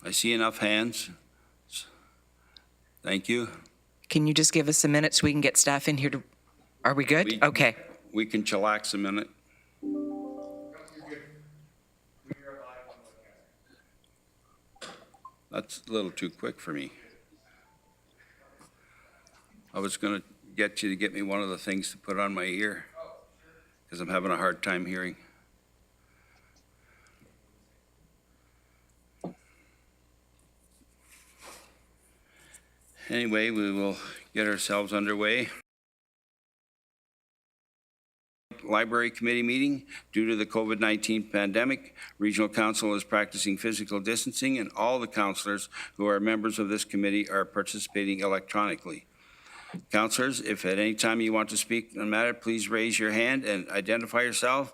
I see enough hands. Thank you. Can you just give us a minute so we can get staff in here to, are we good? Okay. We can chillax a minute. That's a little too quick for me. I was going to get you to get me one of the things to put on my ear because I'm having a hard time hearing. Anyway, we will get ourselves underway. Library Committee meeting. Due to the COVID-19 pandemic, Regional Council is practicing physical distancing, and all the councillors who are members of this committee are participating electronically. Councillors, if at any time you want to speak on a matter, please raise your hand and identify yourself.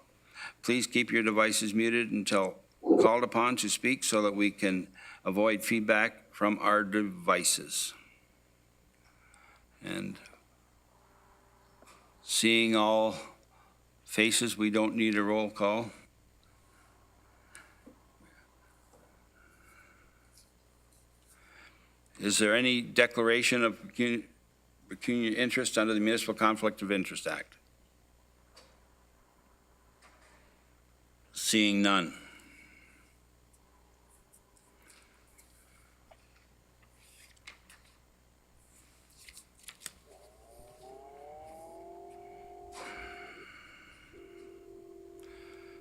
Please keep your devices muted until called upon to speak so that we can avoid feedback from our devices. And seeing all faces, we don't need a roll call. Is there any declaration of pecuniary interest under the Municipal Conflict of Interest Act? Seeing none.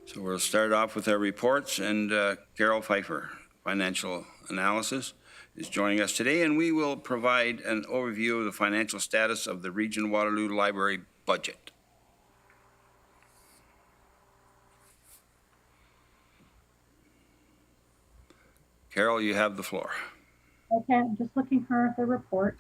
So we'll start off with our reports, and Carol Pfeiffer, Financial Analysis, is joining us today, and we will provide an overview of the financial status of the Region Waterloo Library budget. Carol, you have the floor. Okay, I'm just looking for the report.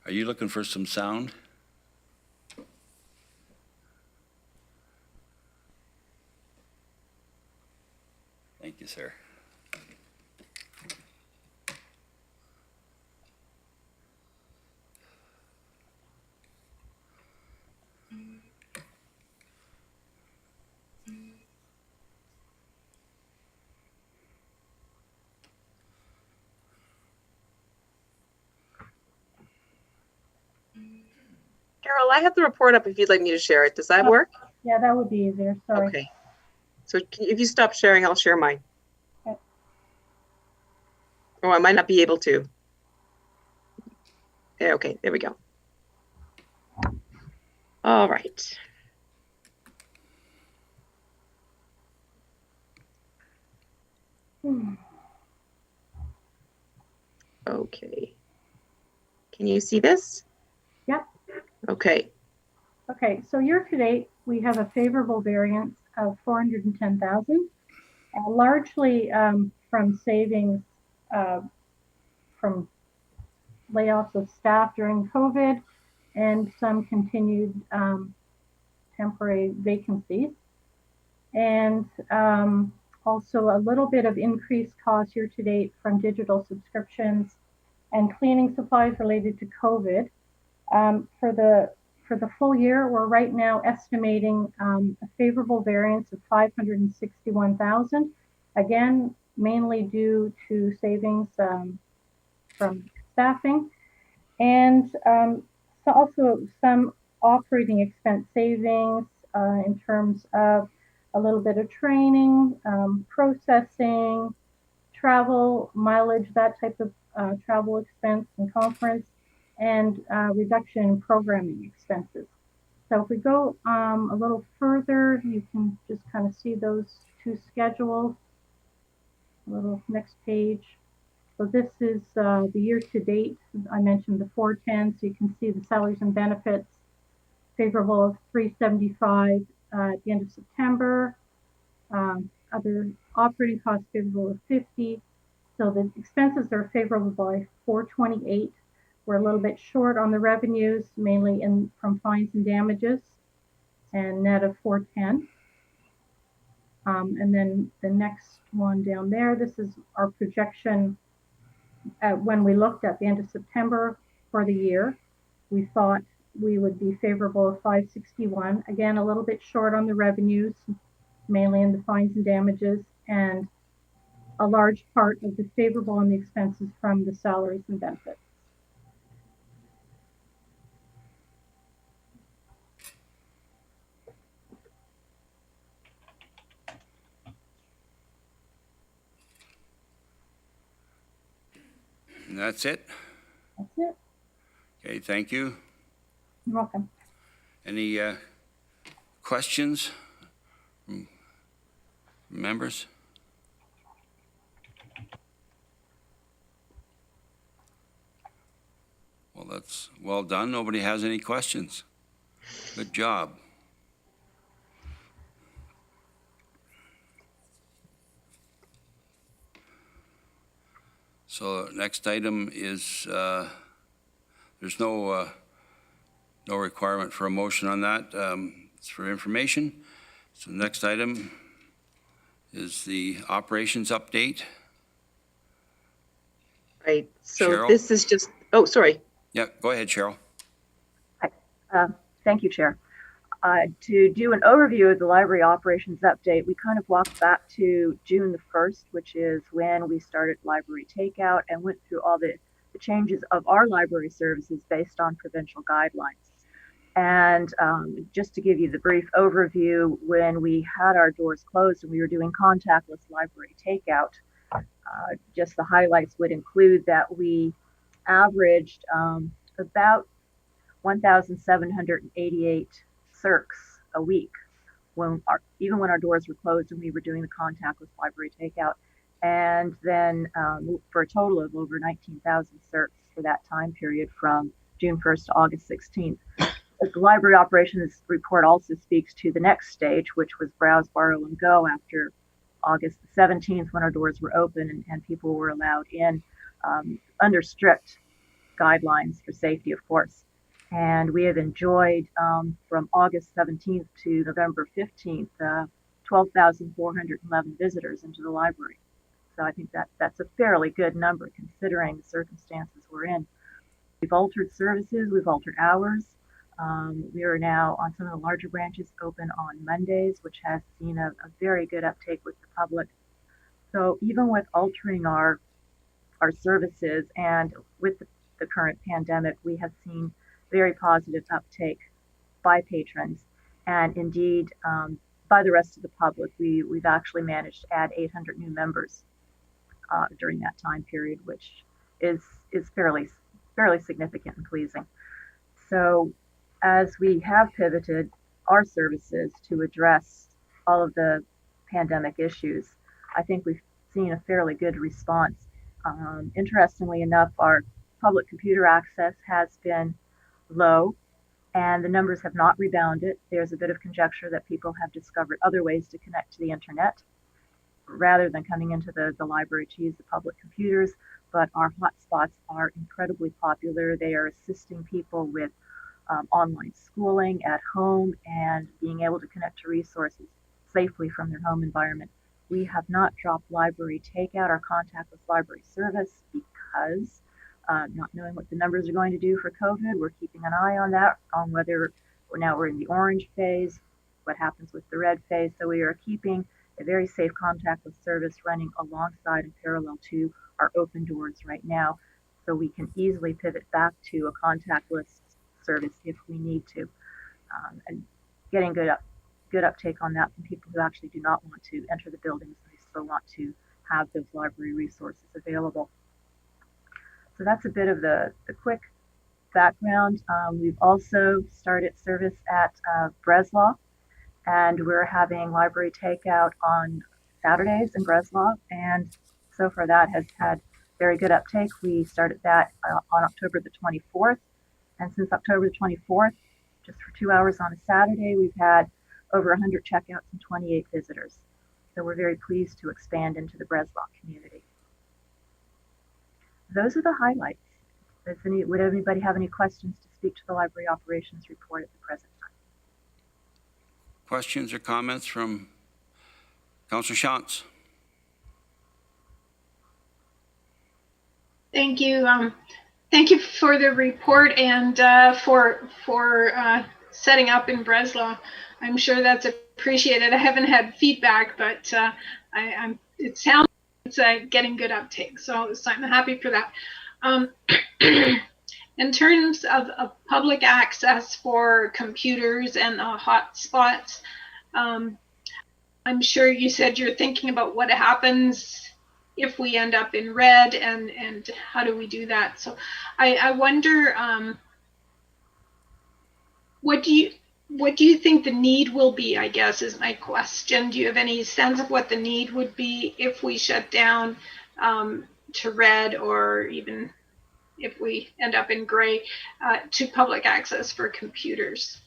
Are you looking for some sound? Thank you, sir. Carol, I have the report up if you'd like me to share it. Does that work? Yeah, that would be easier. Sorry. Okay. So if you stop sharing, I'll share mine. Okay. Oh, I might not be able to. Yeah, okay, there we go. All right. Okay. Can you see this? Yep. Okay. Okay, so year to date, we have a favorable variance of 410,000, largely from savings from layoffs of staff during COVID and some continued temporary vacancies. And also a little bit of increased costs year to date from digital subscriptions and cleaning supplies related to COVID. For the full year, we're right now estimating a favorable variance of 561,000. Again, mainly due to savings from staffing, and so also some operating expense savings in terms of a little bit of training, processing, travel, mileage, that type of travel expense and conference, and reduction in programming expenses. So if we go a little further, you can just kind of see those two schedules. A little next page. So this is the year to date. I mentioned the 410, so you can see the salaries and benefits favorable of 375, at the end of September. Other operating costs favorable of 50. So the expenses are favorable by 428. We're a little bit short on the revenues, mainly from fines and damages, and net of 410. And then the next one down there, this is our projection when we looked at the end of September for the year. We thought we would be favorable of 561. Again, a little bit short on the revenues, mainly in the fines and damages, and a large part of the favorable on the expenses from the salaries and benefits. And that's it? That's it. Okay, thank you. You're welcome. Any questions from members? Well, that's well done. Nobody has any questions. Good job. So next item is, there's no requirement for a motion on that. It's for information. So next item is the operations update. Right. So Cheryl? this is just, oh, sorry. Yeah, go ahead, Cheryl. Thank you, Chair. To do an overview of the library operations update, we kind of walked back to June the 1st, which is when we started library takeout and went through all the changes of our library services based on provincial guidelines. And just to give you the brief overview, when we had our doors closed and we were doing contactless library takeout, just the highlights would include that we averaged about 1,788 circs a week even when our doors were closed and we were doing the contactless library takeout, and then for a total of over 19,000 circs for that time period from June 1st to August 16th. The library operations report also speaks to the next stage, which was browse, borrow, and go after August 17th, when our doors were open and people were allowed in under strict guidelines for safety, of course. And we have enjoyed from August 17th to November 15th, 12,411 visitors into the library. So I think that's a fairly good number considering the circumstances we're in. We've altered services, we've altered hours. We are now on some of the larger branches open on Mondays, which has seen a very good uptake with the public. So even with altering our services and with the current pandemic, we have seen very positive uptake by patrons, and indeed by the rest of the public. We've actually managed to add 800 new members during that time period, which is fairly significant and pleasing. So as we have pivoted our services to address all of the pandemic issues, I think we've seen a fairly good response. Interestingly enough, our public computer access has been low, and the numbers have not rebounded. There's a bit of conjecture that people have discovered other ways to connect to the internet rather than coming into the library to use the public computers, but our hotspots are incredibly popular. They are assisting people with online schooling at home and being able to connect to resources safely from their home environment. We have not dropped library takeout or contactless library service because not knowing what the numbers are going to do for COVID, we're keeping an eye on that, on whether we're in the orange phase, what happens with the red phase. So we are keeping a very safe contactless service running alongside and parallel to our open doors right now, so we can easily pivot back to a contactless service if we need to, and getting good uptake on that from people who actually do not want to enter the buildings, but they still want to have those library resources available. So that's a bit of the quick background. We've also started service at Breslau, and we're having library takeout on Saturdays in Breslau, and so far that has had very good uptake. We started that on October the 24th, and since October the 24th, just for 2 hours on a Saturday, we've had over 100 checkouts and 28 visitors. So we're very pleased to expand into the Breslau community. Those are the highlights. Would anybody have any questions to speak to the library operations report at the present time? Questions or comments from Councillor Shantz? Thank you. Thank you for the report and for setting up in Breslau. I'm sure that's appreciated. I haven't had feedback, but it sounds like it's getting good uptake. So I'm happy for that. In terms of public access for computers and the hotspots, I'm sure you said you're thinking about what happens if we end up in red and how do we do that. So I wonder, what do you think the need will be, I guess, is my question. Do you have any sense of what the need would be if we shut down to red, or even if we end up in gray, to public access for computers?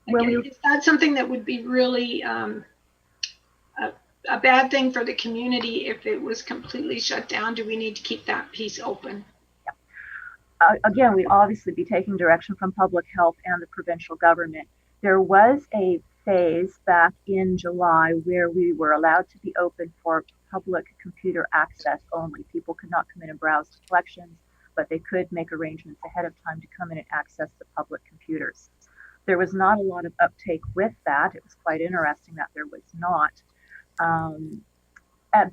Well, is that something that would be really a bad thing for the community if it was completely shut down? Do we need to keep that piece open? Again, we'd obviously be taking direction from public health and the provincial government. There was a phase back in July where we were allowed to be open for public computer access only. People could not come in and browse collections, but they could make arrangements ahead of time to come in and access the public computers. There was not a lot of uptake with that. It was quite interesting that there was not.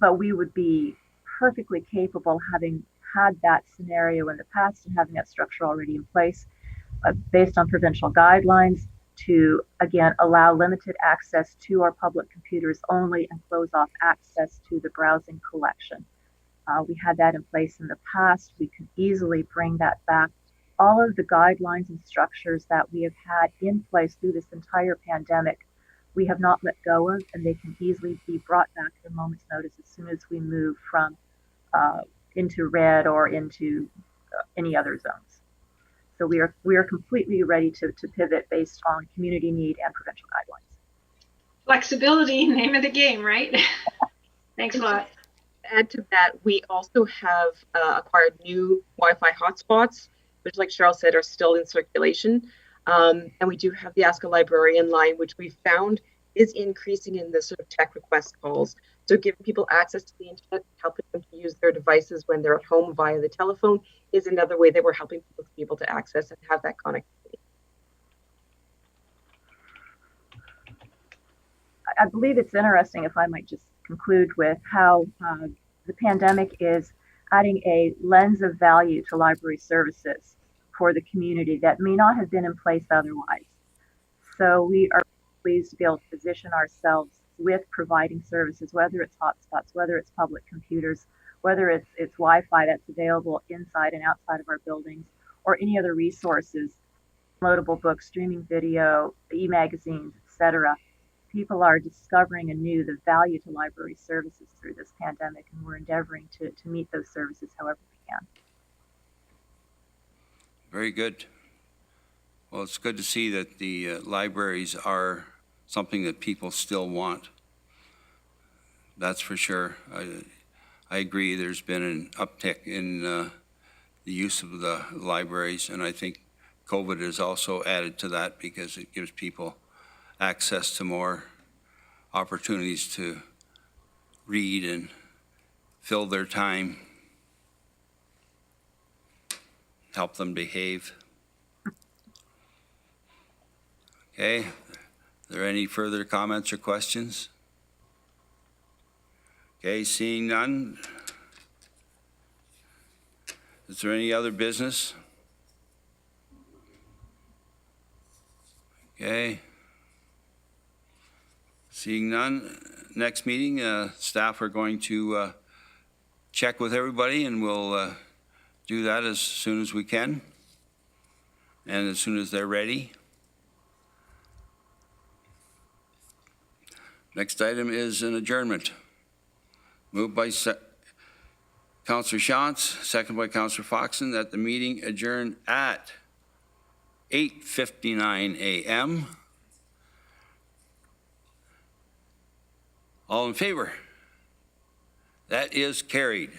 But we would be perfectly capable, having had that scenario in the past and having that structure already in place, based on provincial guidelines, to again allow limited access to our public computers only and close off access to the browsing collection. We had that in place in the past. We can easily bring that back. All of the guidelines and structures that we have had in place through this entire pandemic, we have not let go of, and they can easily be brought back at a moment's notice as soon as we move from into red or into any other zones. So we are completely ready to pivot based on community need and provincial guidelines. Flexibility, name of the game, right? Thanks a lot. Add to that, we also have acquired new Wi-Fi hotspots, which, like Cheryl said, are still in circulation. And we do have the Ask a Librarian line, which we found is increasing in the sort of tech request calls. So giving people access to the internet, helping them to use their devices when they're at home via the telephone is another way that we're helping people to be able to access and have that connectivity. I believe it's interesting, if I might just conclude with how the pandemic is adding a lens of value to library services for the community that may not have been in place otherwise. So we are pleased to be able to position ourselves with providing services, whether it's hotspots, whether it's public computers, whether it's Wi-Fi that's available inside and outside of our buildings, or any other resources, downloadable books, streaming video, e-magazines, etc. People are discovering anew the value to library services through this pandemic, and we're endeavoring to meet those services however we can. Very good. Well, it's good to see that the libraries are something that people still want. That's for sure. I agree there's been an uptick in the use of the libraries, and I think COVID has also added to that because it gives people access to more opportunities to read and fill their time, help them behave. Okay, are there any further comments or questions? Okay, seeing none. Is there any other business? Okay. Seeing none, next meeting, staff are going to check with everybody, and we'll do that as soon as we can and as soon as they're ready. Next item is an adjournment. Moved by Councillor Shantz, second by Councillor Foxon, that the meeting adjourn at 8:59 a.m. All in favor? That is carried.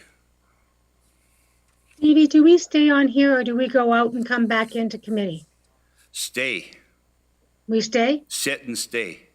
Stevie, do we stay on here or do we go out and come back into committee? Stay. We stay? Sit and stay.